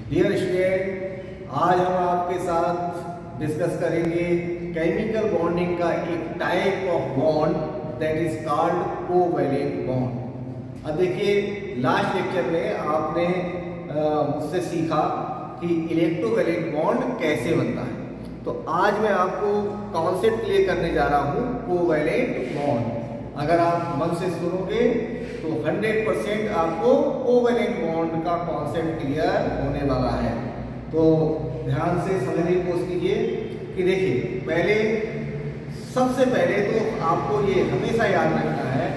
Dear student, आज हम आपके साथ डिस्कस करेंगे केमिकल बॉन्डिंग का एक type of bond that is called covalent bond. अब देखिए, लास्ट लेक्चर में आपने मुझसे सीखा कि इलेक्ट्रोवैलेंट बॉन्ड कैसे बनता है। तो आज मैं आपको कॉन्सेप्ट क्लियर करने जा रहा हूँ कोवैलेंट बॉन्ड। अगर आप मन से सुनोगे तो 100% आपको कोवैलेंट बॉन्ड का कॉन्सेप्ट क्लियर होने वाला है। तो ध्यान से समझने की कोशिश कीजिए कि देखिए, सबसे पहले तो आपको ये हमेशा याद रखना है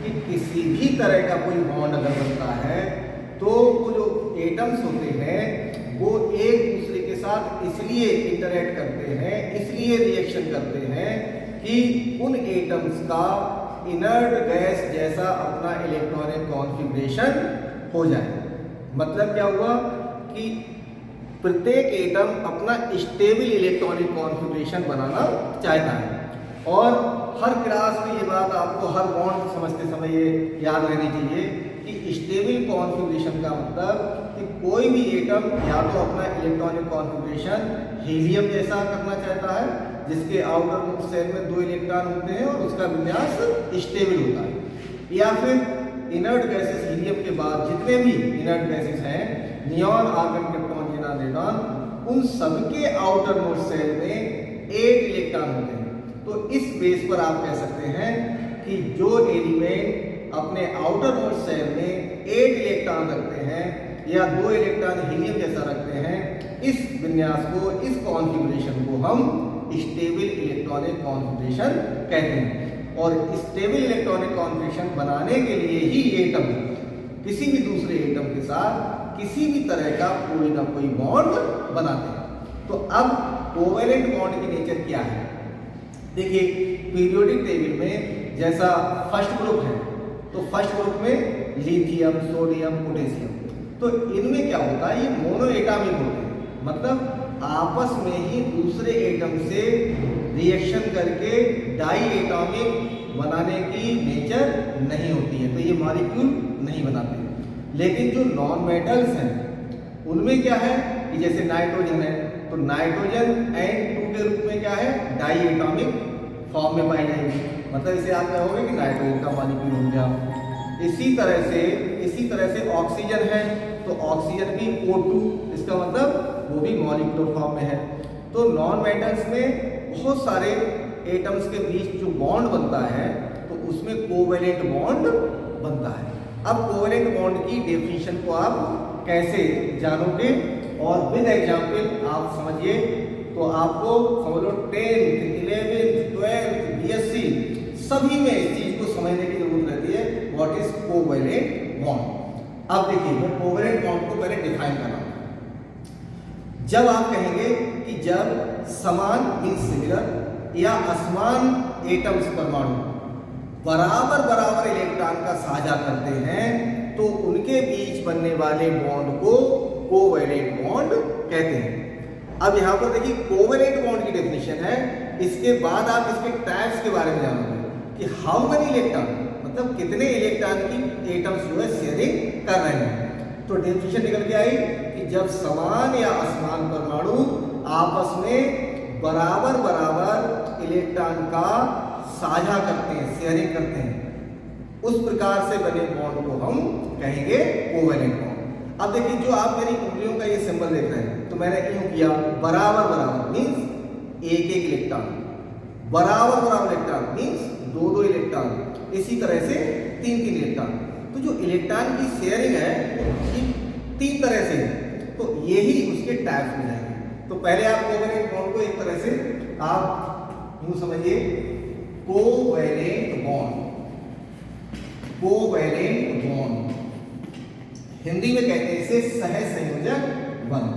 कि किसी भी तरह का कोई बॉन्ड अगर बनता है तो वो जो एटम्स होते हैं वो एक दूसरे के साथ इसलिए इंटरैक्ट करते हैं, इसलिए रिएक्शन करते हैं कि उन एटम्स का इनर्ट गैस जैसा अपना इलेक्ट्रॉनिक कॉन्फ़िगरेशन हो जाए। मतलब क्या हुआ कि प्रत्येक एटम अपना स्टेबल इलेक्ट्रॉनिक कॉन्फ़िगरेशन बनाना चाहता है। और हर क्लास में ये बात आपको हर बॉन्ड समझते समय ये याद रहनी चाहिए कि स्टेबल कॉन्फ़िगरेशन का मतलब कि कोई भी एटम या तो अपना इलेक्ट्रॉनिक कॉन्फ़िगरेशन हीलियम जैसा करना चाहता है, जिसके आउटर मोस्ट शेल में 2 इलेक्ट्रॉन होते हैं और उसका विन्यास स्टेबल होता है, या फिर इनर्ट गैसेस हीलियम के बाद जितने भी इनर्ट गैसेस हैं, neon, argon, krypton, xenon, radon, उन सबके आउटर मोस्ट शेल में 8 इलेक्ट्रॉन होते हैं। तो इस बेस पर आप कह सकते हैं कि जो एलिमेंट अपने आउटर मोस्ट शेल में 8 इलेक्ट्रॉन रखते हैं या 2 इलेक्ट्रॉन हीलियम जैसा रखते हैं, इस विन्यास को, इस कॉन्फ़िगरेशन को हम स्टेबल इलेक्ट्रॉनिक कॉन्फ़िगरेशन कहते हैं। और स्टेबल इलेक्ट्रॉनिक कॉन्फ़िगरेशन बनाने के लिए ही एटम किसी भी दूसरे एटम के साथ किसी भी तरह का कोई ना कोई बॉन्ड बनाते हैं। तो अब कोवैलेंट बॉन्ड की नेचर क्या है? देखिए, पीरियोडिक टेबल में जैसा फर्स्ट ग्रुप है तो फर्स्ट ग्रुप में लिथियम, सोडियम, पोटेशियम, तो इनमें क्या होता है, ये मोनो एटॉमिक होते हैं। मतलब आपस में ही दूसरे एटम से रिएक्शन करके डाई एटॉमिक बनाने की नेचर नहीं होती है, तो ये मॉलिक्यूल नहीं बनाते। लेकिन जो नॉन मेटल्स हैं उनमें क्या है कि जैसे नाइट्रोजन है तो नाइट्रोजन N2 के रूप में क्या है, डाई एटॉमिक फॉर्म में पाई जाएगी। मतलब इसे आप कहोगे कि नाइट्रोजन का मॉलिक्यूल हो गया। इसी तरह से ऑक्सीजन है तो ऑक्सीजन भी O2, इसका मतलब वो भी मॉलिक्यूलर फॉर्म में है। तो नॉन मेटल्स में बहुत सारे एटम्स के बीच जो बॉन्ड बनता है तो उसमें कोवैलेंट बॉन्ड बनता है। अब कोवैलेंट बॉन्ड की डेफिनेशन को आप कैसे जानोगे और विद एग्जाम्पल आप समझिए तो आपको समझ लो 10th, 11th, 12th, BSc सभी में इस चीज को समझने की जरूरत रहती है, व्हाट इज कोवैलेंट बॉन्ड। अब देखिए, मैं कोवैलेंट बॉन्ड को पहले डिफाइन कर रहा हूं। जब आप कहेंगे कि जब समान मींस सिमिलर या असमान एटम्स परमाणु बराबर इलेक्ट्रॉन का साझा करते हैं तो उनके बीच बनने वाले बॉन्ड को कोवैलेंट बॉन्ड कहते हैं। अब यहाँ पर देखिए, कोवैलेंट बॉन्ड की डेफिनेशन है, इसके बाद आप इसके टाइप्स के बारे में जानोगे कि हाउ मेनी इलेक्ट्रॉन, मतलब कितने इलेक्ट्रॉन की एटम्स जो है शेयरिंग कर रहे हैं। तो डेफिनेशन निकल के आई कि जब समान या असमान परमाणु आपस में बराबर इलेक्ट्रॉन का साझा करते हैं, शेयरिंग करते हैं, उस प्रकार से बने बॉन्ड को हम कहेंगे कोवैलेंट बॉन्ड। अब देखिए, जो आप मेरी उंगलियों का ये सिंबल देख रहे हैं तो मैंने यूं किया, बराबर मींस एक इलेक्ट्रॉन, बराबर इलेक्ट्रॉन मींस 2 इलेक्ट्रॉन, इसी तरह से 3 इलेक्ट्रॉन। तो जो इलेक्ट्रॉन की शेयरिंग है वो 3 तरह से है, तो यही उसके टाइप्स में जाएंगे। तो पहले आप कोवैलेंट बॉन्ड को एक तरह से आप यूं समझिए, covalent bond, covalent bond Hindi में कहते हैं इसे सहसंयोजक बंध,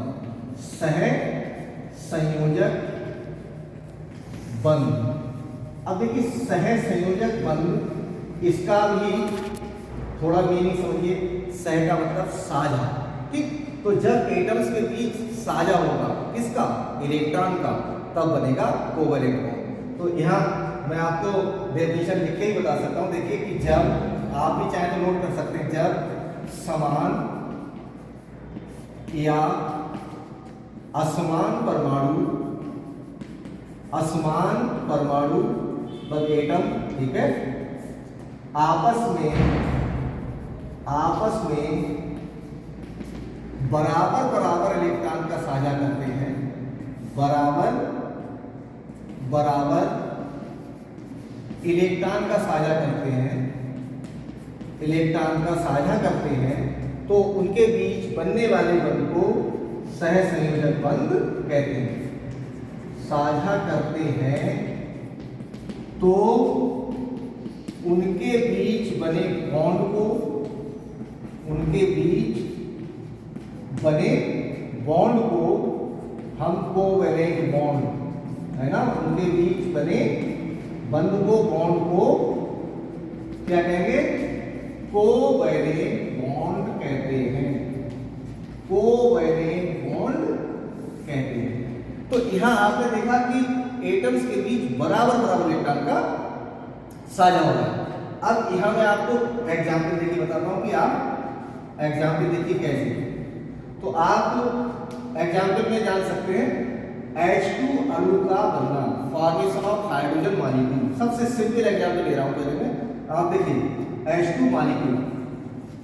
सहसंयोजक बंध। अब देखिए, सहसंयोजक बंध, इसका भी थोड़ा मीनिंग समझिए। सह का मतलब साझा, ठीक। तो जब एटम्स के बीच साझा होगा किसका, इलेक्ट्रॉन का, तब बनेगा कोवैलेंट बॉन्ड। तो यहाँ मैं आपको डेफिनेशन लिख के ही बता सकता हूँ। देखिए कि जब आप भी चाहे तो नोट कर सकते हैं, जब समान या असमान परमाणु बल एटम, ठीक है, आपस में बराबर इलेक्ट्रॉन का साझा करते हैं, बराबर इलेक्ट्रॉन का साझा करते हैं, तो उनके बीच बनने वाले बंध को सहसंयोजक बंध कहते हैं। साझा करते हैं तो उनके बीच बने बॉन्ड को हम कोवैलेंट बॉन्ड, है ना, उनके बीच बने बंध को, बॉन्ड को क्या कहेंगे? कोवैलेंट बॉन्ड कहते हैं, कोवैलेंट बॉन्ड कहते हैं। तो यहां आपने देखा कि एटम्स के बीच बराबर इलेक्ट्रॉन का साझा हो रहा है। अब यहां मैं आपको एग्जाम्पल देके बताता हूं कि आप एग्जाम्पल देखिए कैसे। तो आप एग्जाम्पल में जान सकते हैं H2 अणु का बनना, फॉर्मेशन ऑफ हाइड्रोजन मॉलिक्यूल। सबसे सिंपल एग्जाम्पल ले रहा हूं पहले में, आप देखिए H2 मॉलिक्यूल।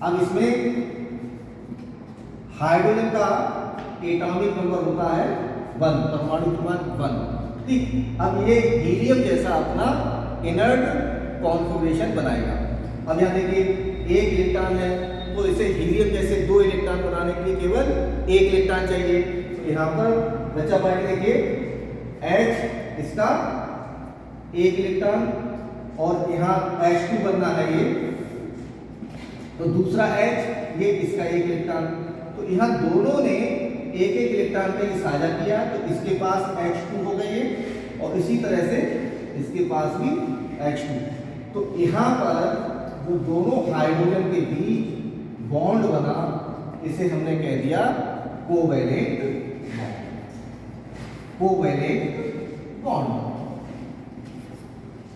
अब इसमें हाइड्रोजन का एटॉमिक नंबर होता है 1, परमाणु क्रमांक 1, ठीक। अब ये हीलियम जैसा अपना इनर्ट कॉन्फ़िगरेशन बनाएगा। अब यहाँ देखिए एक इलेक्ट्रॉन है, तो इसे हीलियम जैसे 2 इलेक्ट्रॉन बनाने के लिए केवल 1 इलेक्ट्रॉन चाहिए। तो यहाँ पर बचा पाएंगे, देखिए H इसका 1 इलेक्ट्रॉन, और यहाँ H2 बनना है ये, तो दूसरा H ये इसका 1 इलेक्ट्रॉन। तो यहाँ दोनों ने एक इलेक्ट्रॉन का साझा किया, तो इसके पास H2 हो गई है, और इसी तरह से इसके पास भी H2। तो यहाँ पर जो दोनों हाइड्रोजन के बीच बॉन्ड बना, इसे हमने कह दिया कोवैलेंट बॉन्ड।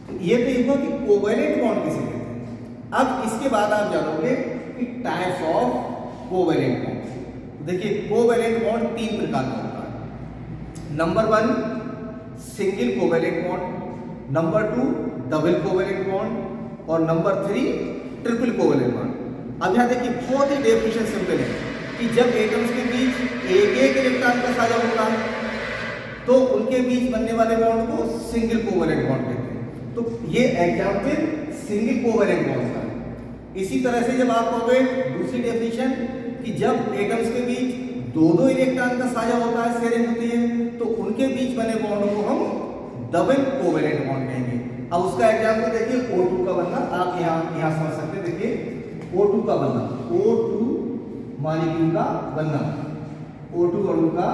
तो ये तो हुआ कि कोवैलेंट बॉन्ड किसे कहते हैं। अब इसके बाद आप जानोगे कि टाइप्स ऑफ कोवैलेंट बॉन्ड। देखिए कोवैलेंट बॉन्ड 3 प्रकार का होता है। Number 1 single covalent bond, number 2 double covalent bond, और नंबर 3 ट्रिपल कोवैलेंट बॉन्ड। अब यहाँ देखिए बहुत ही डेफिनेशन सिंपल है कि जब एटम्स के बीच एक इलेक्ट्रॉन का साझा होता है, तो उनके बीच बनने वाले बॉन्ड को सिंगल कोवैलेंट बॉन्ड कहते हैं। तो ये एग्जाम्पल सिंगल कोवैलेंट बॉन्ड का है। इसी तरह से जब आप कहोगे दूसरी डेफिनेशन कि जब एटम्स के बीच 2 इलेक्ट्रॉन का साझा होता है, शेयरिंग होती है, तो उनके बीच बने बॉन्ड को हम डबल कोवैलेंट बॉन्ड कहेंगे। अब उसका एग्जाम्पल देखिए O2 का बनना, आप यहाँ समझ सकते हैं। देखिए O2 का बनना, O2 मॉलिक्यूल का बनना, O2 अणु का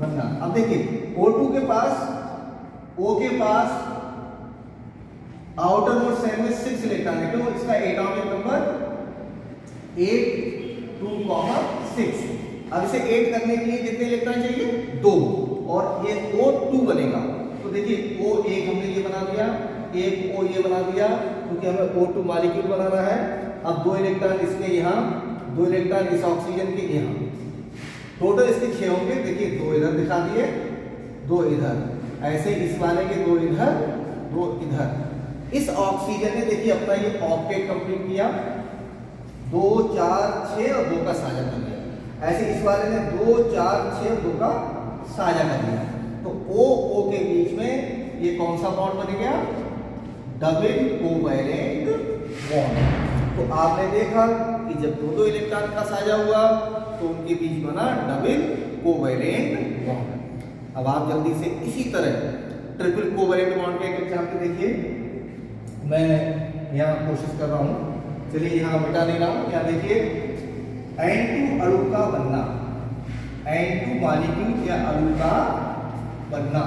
बनना। अब देखिए O2 के पास, O के पास आउटर मोस्ट शेल में 6 इलेक्ट्रॉन है, तो इसका एटॉमिक नंबर 8 2 6। अब इसे 8 करने के लिए कितने इलेक्ट्रॉन चाहिए? 2, और ये O2 बनेगा। तो देखिए O1 हमने ये बना दिया, एक O ये बना दिया, क्योंकि हमें O2 मॉलिक्यूल बनाना है। अब 2 इलेक्ट्रॉन इसके यहाँ, 2 इलेक्ट्रॉन इस ऑक्सीजन के यहाँ, टोटल इसके 6 होंगे। देखिए 2 इधर दिखा दिए, 2 इधर, ऐसे इस वाले के 2 इधर, 2 इधर। इस ऑक्सीजन ने देखिए अपना ये ऑक्टेट कंप्लीट किया, 2 4 6 और 2 का साझा कर दिया। ऐसे इस वाले ने 2 4 6 और 2 का साझा कर दिया। तो O के बीच में ये कौन सा बॉन्ड बन गया? Double covalent bond. तो आपने देखा कि जब 2 इलेक्ट्रॉन का साझा हुआ, तो उनके बीच बना डबल कोवैलेंट बॉन्ड। अब आप जल्दी से इसी तरह ट्रिपल कोवैलेंट बॉन्ड के एक एग्जांपल देखिए। मैं यहाँ कोशिश कर रहा हूँ, चलिए यहाँ मिटा नहीं रहा हूँ। यहाँ देखिए N2 अणु का बनना, N2 मॉलिक्यूल या अणु का बनना।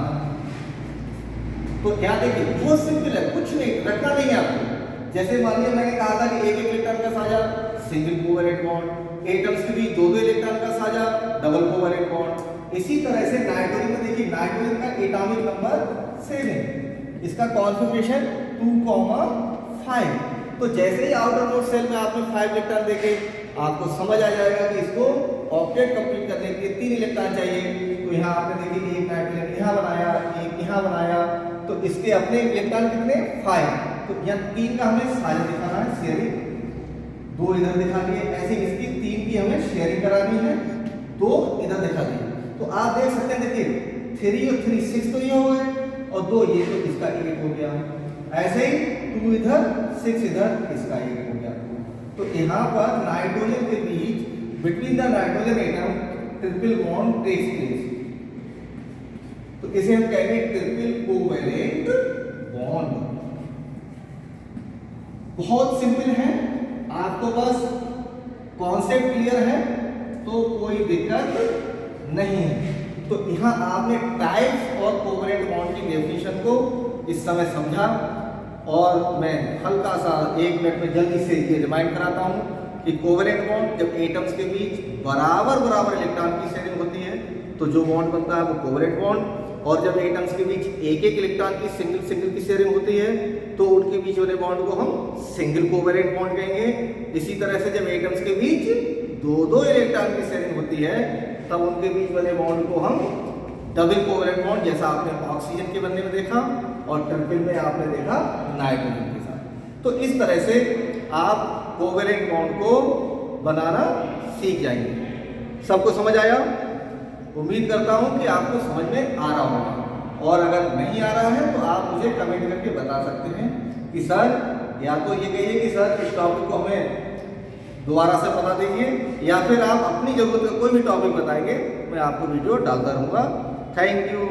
तो यहाँ देखिए बहुत सिंपल है, कुछ नहीं रखना नहीं है आपको। जैसे मान लिया मैंने कहा था कि एक इलेक्ट्रॉन का साझा सिंगल कोवैलेंट बॉन्ड, एटम्स के बीच 2 इलेक्ट्रॉन का साझा डबल कोवैलेंट बॉन्ड। इसी तरह से नाइट्रोजन में देखिए नाइट्रोजन का एटॉमिक नंबर सेम है, इसका कॉन्फ़िगरेशन 2,5। तो जैसे ही आउटर मोस्ट शेल में आपने 5 इलेक्ट्रॉन देखे, आपको समझ आ जाएगा कि इसको ऑक्टेट कंप्लीट करने के लिए 3 इलेक्ट्रॉन चाहिए। तो यहाँ आपने देखिए एक नाइट्रोजन यहाँ बनाया, एक यहाँ बनाया, तो इसके अपने इलेक्ट्रॉन कितने 5। तो यहाँ 3 का हमें साझा दिखाना है, शेयरिंग, 2 इधर दिखा दिए। ऐसे इसकी 3 की हमें शेयरिंग करानी है, 2 इधर दिखा दिए। तो आप देख सकते हैं, देखिए 3 और 3 6 तो ये हो गए और 2 ये, तो इसका 1 हो गया। ऐसे ही 2 इधर 6 इधर, इसका 1 हो गया। तो यहाँ पर नाइट्रोजन के बीच between the nitrogen atom triple bond takes place. तो इसे हम कहेंगे ट्रिपल कोवैलेंट बॉन्ड। बहुत सिंपल है, आपको बस कॉन्सेप्ट क्लियर है तो कोई दिक्कत नहीं है। तो यहाँ आपने टाइप्स और कोवैलेंट बॉन्ड की डेफिनेशन को इस समय समझा, और मैं हल्का सा 1 मिनट में जल्दी से ये रिमाइंड कराता हूँ कि कोवैलेंट बॉन्ड जब एटम्स के बीच बराबर इलेक्ट्रॉन की शेयरिंग होती है तो जो बॉन्ड बनता है वो कोवैलेंट बॉन्ड, और जब एटम्स के बीच एक इलेक्ट्रॉन की सिंगल की शेयरिंग होती है तो उनके बीच वाले बॉन्ड को हम सिंगल कोवैलेंट बॉन्ड कहेंगे। इसी तरह से जब एटम्स के बीच 2 इलेक्ट्रॉन की शेयरिंग होती है तब उनके बीच वाले बॉन्ड को हम डबल कोवैलेंट बॉन्ड, जैसा आपने ऑक्सीजन के बनने में देखा और ट्रिपल में आपने देखा नाइट्रोजन के साथ। तो इस तरह से आप कोवैलेंट बॉन्ड को बनाना सीख जाएंगे। सबको समझ आया? उम्मीद करता हूं कि आपको समझ में आ रहा होगा, और अगर नहीं आ रहा है तो आप मुझे कमेंट करके बता सकते हैं कि सर, या तो ये कहिए कि सर इस टॉपिक को हमें दोबारा से बता दीजिए, या फिर आप अपनी जरूरत का कोई भी टॉपिक बताएंगे, मैं आपको वीडियो डालता रहूँगा। Thank you.